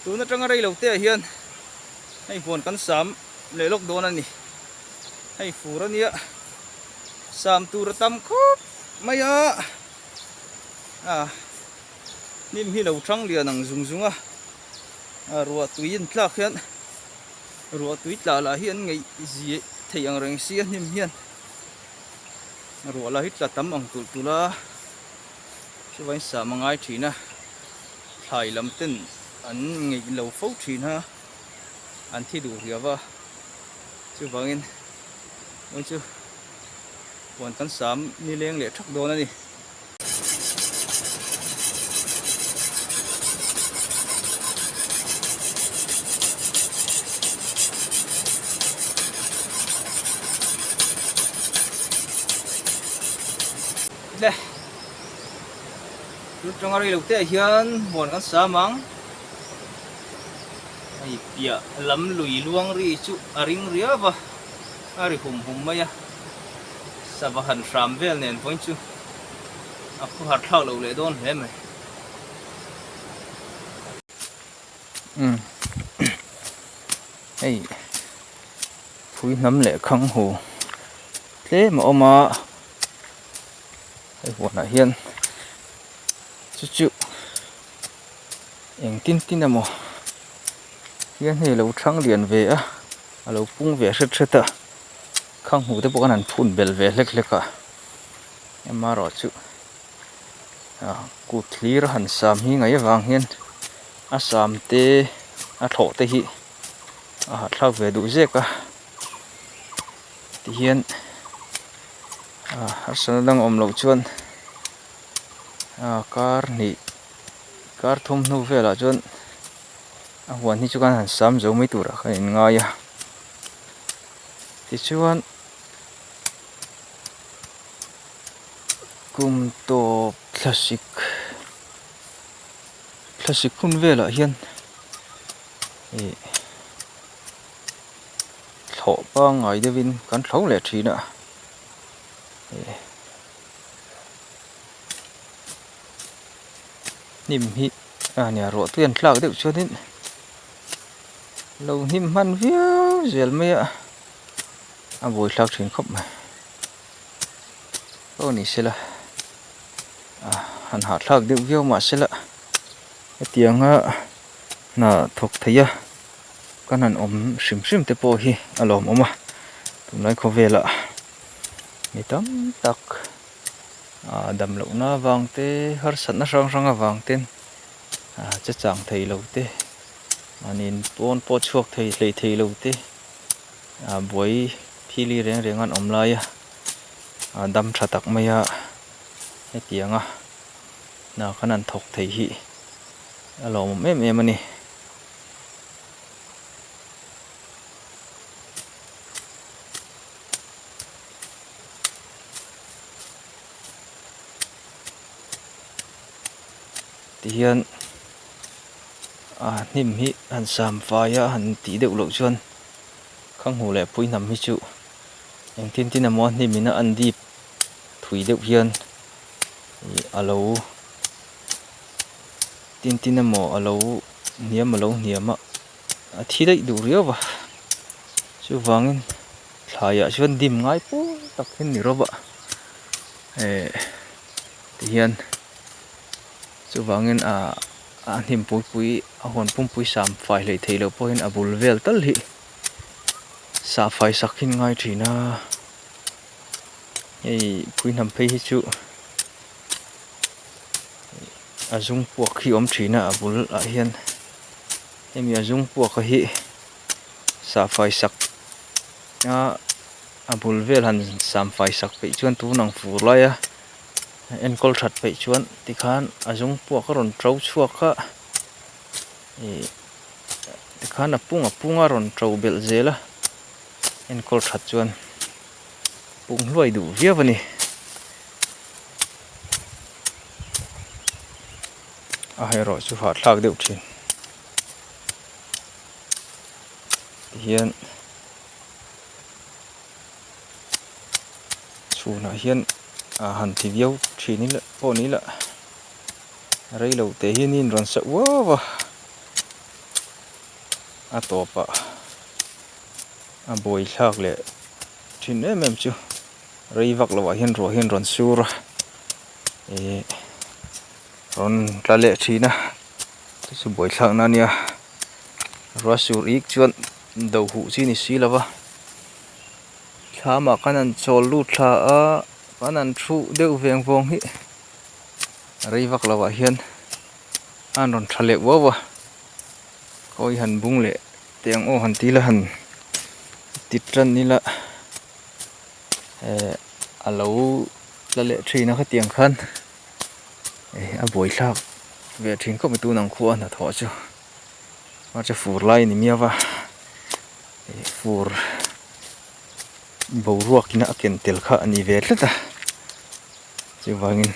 tu na tanga rei lo te hian hei hon kan sam le lok don ani hei fur ania sam tur tam khop maya nim hi lo thang lian ang zung zunga ruwa tuin tlak hian ruwa tui tla la hian ngei zi thei ang reng si nim hian ruwa la hitla tam ang tul tula chuwai sa mangai thina thai lam ten an ngei lo fo thina an thi du riawa chuwangin oi chu wan kan sam ni leng le thak don ani le lúc trong ngày đầu tiên hiền buồn con sa mang ai bia lắm lùi luang ri chu aring ria va ari hum hum maya sa va han ram vel nen point chu aku har thau lo le don he mai ai phui nắm lệ khăng hồ thế mà oma ai buồn là hiền chú em tin là mò hiền này lâu trăng liền về lâu pung về rất ta khang hủ tới bộ anh phun bel về lek cả em mà rồi chú cút clear hẳn sam hi ngay vàng hiền sam te thổ te hi thao về đủ dễ cả thì hiền sơn đang ôm lâu chuan car thum nu về là chuan hoàn hi chu kan han sam zo mai tur kha in ngai ti chuan kum to classic hun về là hiền thọ ba ngày để vin kan thấu lệ trí nữa nim hi nhà rọ tiền lạc được cho đến lâu nim man viêu dẻo mấy buổi lạc trên khóc mà ô này sẽ là hàn hạt lạc được viêu mà sẽ là tiếng là thuộc thấy cái này sim sim te po hi alom oma tụi nói có về là mi tam tak đầm lậu na vàng te har sat na rong rong vàng ten chắc chẳng thấy lâu te nên po chuộc thấy lâu te buổi pili reng ăn om lai đâm chặt tắc mày cái tiếng nào cái này thuộc thấy hi alom em anh hiền nim hi han sam phai han ti deuh lo chuan khang hu le pui nam hi chu eng tin amo nim ina an dip thui deuh hian alo tin amo alo niam thi dei du riawa chu wangin thlaya chuan dim ngai pu tak hin ni roba hiền chú vangin him pui hon pui sam phai le thei lo poin abul vel tal hi sa phai sakhin ngai thina ei pui nam phei hi chu azung puak hi om thina abul hian emi azung puak hi sa phai sak abul vel han sam phai sak pe chuan tu nang fur lai en kol that pe chuan ti khan azung puak ron trau chuak kha ti khan punga ron trau bel zela en kol that chuan pung loi du viawani hai ro chu hat lak deuh thin hian chuna hian han thi viau thini la po ni la rei lo te hian in ron sa wa topa a boi thak le thin em chu rei vak lo hian ron sura ron tla le thina chu boi thak na nia ro sur ik chuan do hu chi ni si lawa thama kanan chol lu thla a kanan thu deuh veng vong hi rei vak lawa hian an ron thale wa koi han bung le teng o han ti la han titran ni la alo la le thina kha tiang khan a boi thak ve thin ko mi tu nang khu na tho chu ma che fur lai ni miawa fur bo ruak na ken tel kha ani ve tlata chu wangin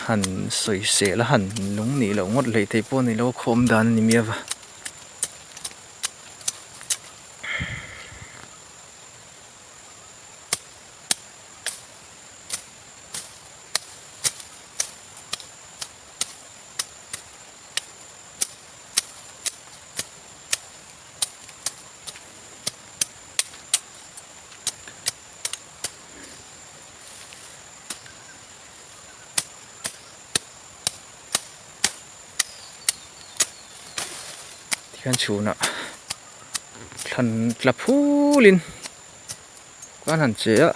han soi se la han lung ni lo ngot lei thei po ni lo khom dan ni miawa kan chuna than tla phulin kan han che a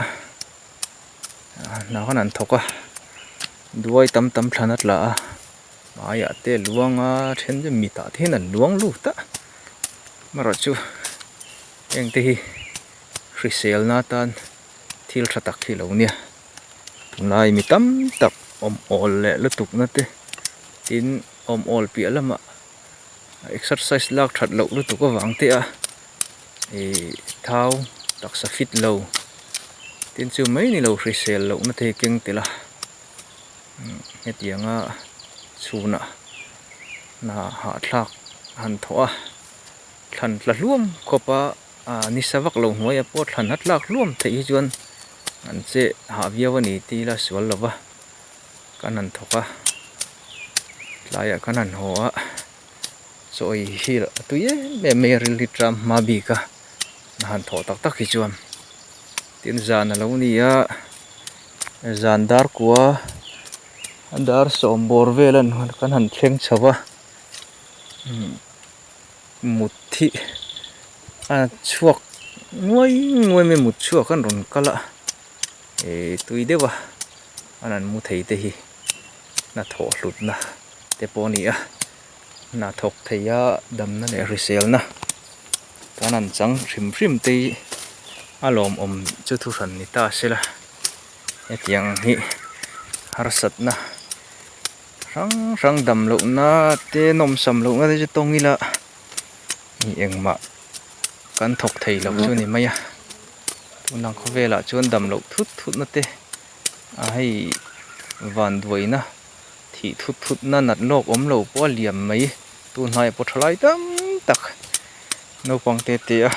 na kan an thoka duai tam thlan atla a maya te luanga then je mi ta then an luang lu ta mara chu eng te hi hrisel na tan thil thatak hi lo nia tunai mi tam tak om ol le lutuk na te tin om ol pi alama exercise lak that lo lu tu ko wang te a thau taksa fit lo tin chu mai ni lo hrisel lo na the keng te la hetianga chuna na ha thlak han thoa thlan tla hluam khopa ni sawak lo hnuai a po thlan hatlak hluam thei chuan an che ha viawani ti la sual lova kanan thoka tlaya kanan hoa soi hir tuye me litra ma bi ka han tho tak hi chuan tin zan lo ni a zandar kwa andar som bor velan kan han thleng chawa muthi chuak ngoi me mut chuak kan ron kala tui dewa anan mu thei te hi na tho hlut na te poni a na thok theia dam na le risel na kanan chang hrim te alom om chu thu ran ni ta sela etiang hi harsat na rang dam lo na te nom sam lo na je tongila ni engma kan thok thei lo chu ni maya tunang khowela chuan dam lo thut na te a hei van duaina thi thut na nat lok om lo po liam mai tu hnai po thlai tam tak no pang te a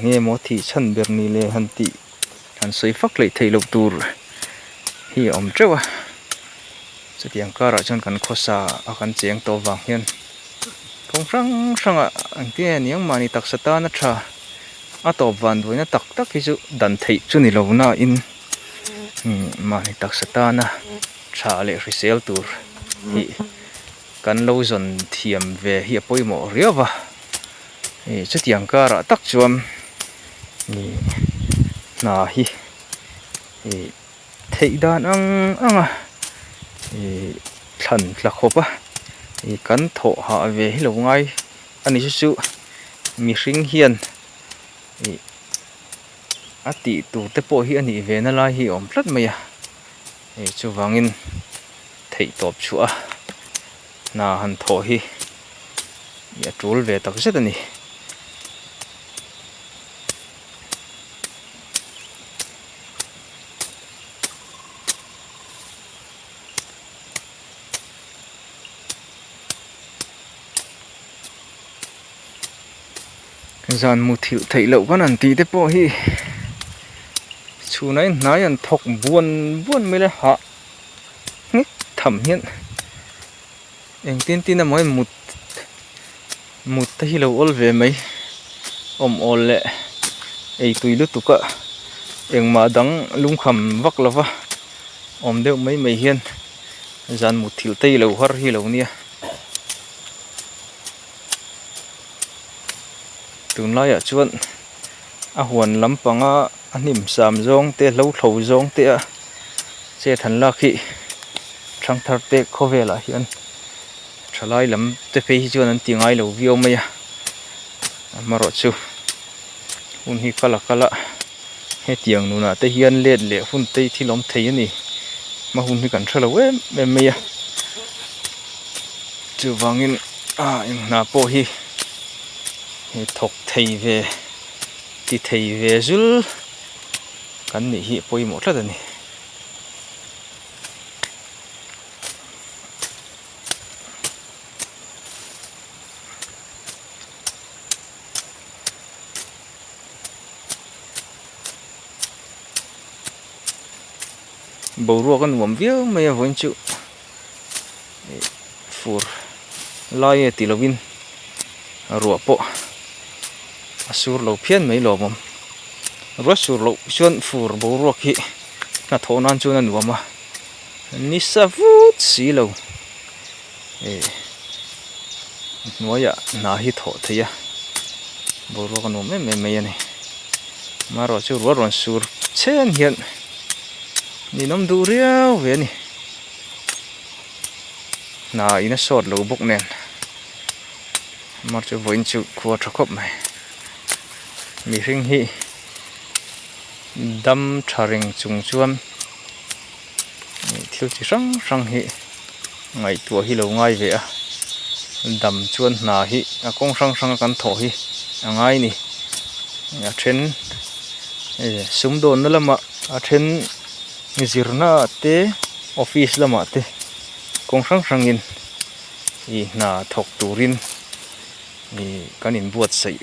nge mo thi chan ber ni le han ti han soi fak lei thei lo tur hi om trewa chutiang kara chon kan khosa a kan cheng to wang hian thong ranga angte niang mani tak sata na tha a to van duina tak hi chu dan thei chu ni lo na in mani tak sata na tha le risel tur hi kan lo zon thiam ve hi poimo riawa chutiang kara tak chuam ni na hi thei dan anga thlan tla khopa kan tho ha ve hi lo ngai ani chu mi hring hian ati tu te po hi ani ve na lai hi om tlat maya chu wangin thei top chu a na han tho hi ya tul ve tak zet ani zan mu thil thei lo kan an ti te po hi chu nai nai an thok buan me le ha tham hian eng tin a moi mut mut ta hi lo ol ve mai ol le ei tui lu tuka engma dang lungkham vak lova deuh mai hian zan mut thil tei lo har hi lo nia tunlai ah chuan a huan lampanga a hnim sam zawng te hlo thlo zawng te a che than lak hi thang thar te khawela hian thalai lam te pe hi chuan an tingai lo viau mai a maro chu hun hi kala he tiang nuna te hian let le hun te thilom thei ani ma hun hi kan thalo em mai a chu wangin eng na po hi he thok thei ve ti thei ve zul kan ni hi poimo tlat ani boruak kan nuam viau mai a voin chu fur lai ti lovin ruwa po asur lo phian mai lo mom ro sur lo chuan fur boruak hi na thonan chu na nuama ni sa vut si lo noya na hi tho theia boruak kan nuam mai ani maro chu ro ron sur chen hian ni nom du riau ve ni na ina sot lo buk nen mar chu voin chu khua thakop mai mi ring hi dam tharing chung chuan thil chi sang hi ngai tua hi lo ngai ve a dam chuan na hi a kong sang kan tho hi angai ni a then sum don na lama a then zirna te office lama te kong sang in I na thok turin I kanin buat sei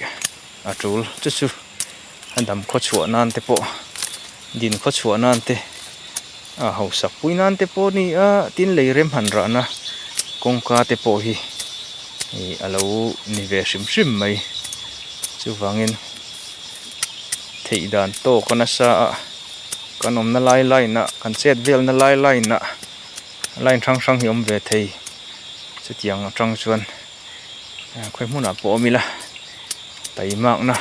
atul chu handam kho chua nan te po din kho chua nan te a ho sak pui nan te po ni a tin leirem han ra na kong ka te po hi alo ni ve shim mai chu wangin thei dan to kana sa kanom na lai na kan chet vel na lai na line sang hi ve thei chu tiang atang chuan khoi hmuna po mila tai mak na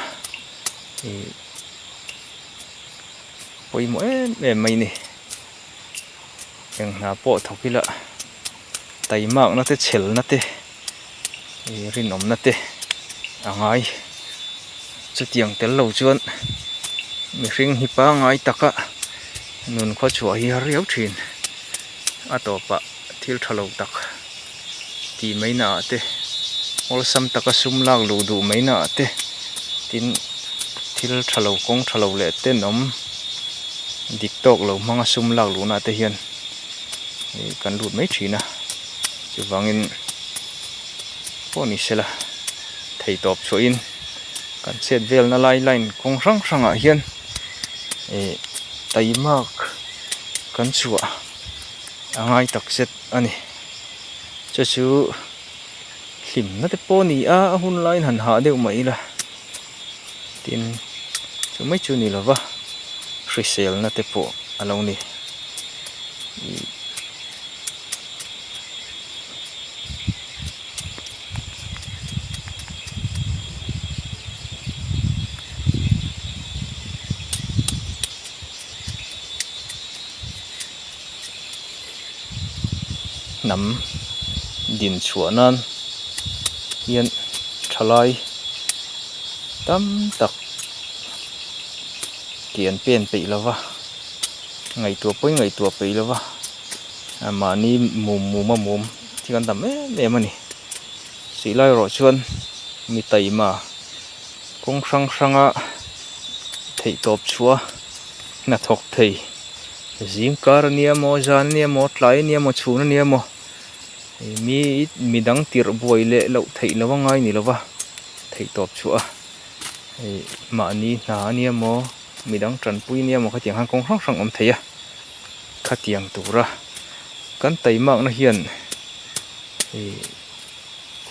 poimo em mai ni eng na po thokila tai mak na te chel na te rin om na te angai chu tiang tel lo chuan mi ring hi pa ngai taka nun kho chua hi riau thin atopa thil thalo tak ti mai na te ol sam taka sum lak lu du mai na te tin thil thalo kong thalo le te nom dik tok lo manga sum lak lu na te hian kan lut mai thina chu wangin poni sela thei top chu in kan set vel na lai line kong sang a hian tai mak kan chua angai tak set ani chu hlim na te poni a hun line han ha deuh mai la tin chu mai chu ni lova frisel na te po alo ni nam din chuanan hian thalai tam tak kian pen pe lova ngai tua pe lova mani mum thi kan tam em ani si lai ro chuan mi tai ma kong sang a thei top chua na thok thei zingkar niamo zan niamo tlai niamo chuna niamo mi midang tir buai le lo thei lawangai ni lova thei top chua ma ni na niamo midang tran pui niamo khatiang han kong sang om theia khatiang tura kan tai mak na hian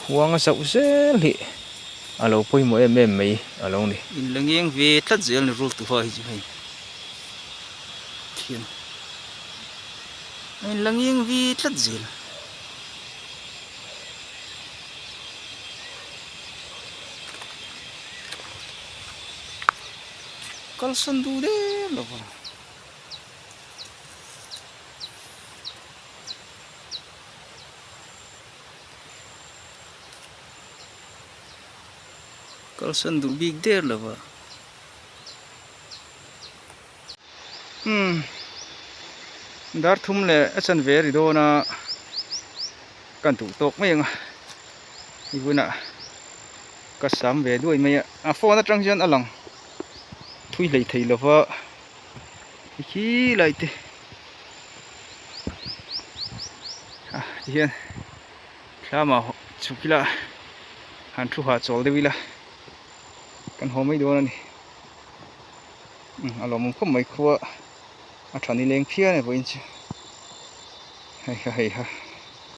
huang sâu zel hi alo poi mo em mai alo ni in langeng ve tlat zel ni rul tu hai ji hai thian in langeng ve tlat zel kal san du de lo kal san du big der lo ba dar thum le achan ve ri do na kan tu tok mai nga ibuna ka sam ve duai mai a phone atang jan alang thui lei thei lo wa hi lai te hian thlama chukila han thu ha chol de wila kan homai do na ni alom khom mai khuwa a thani leng phia ne boin chi hei ha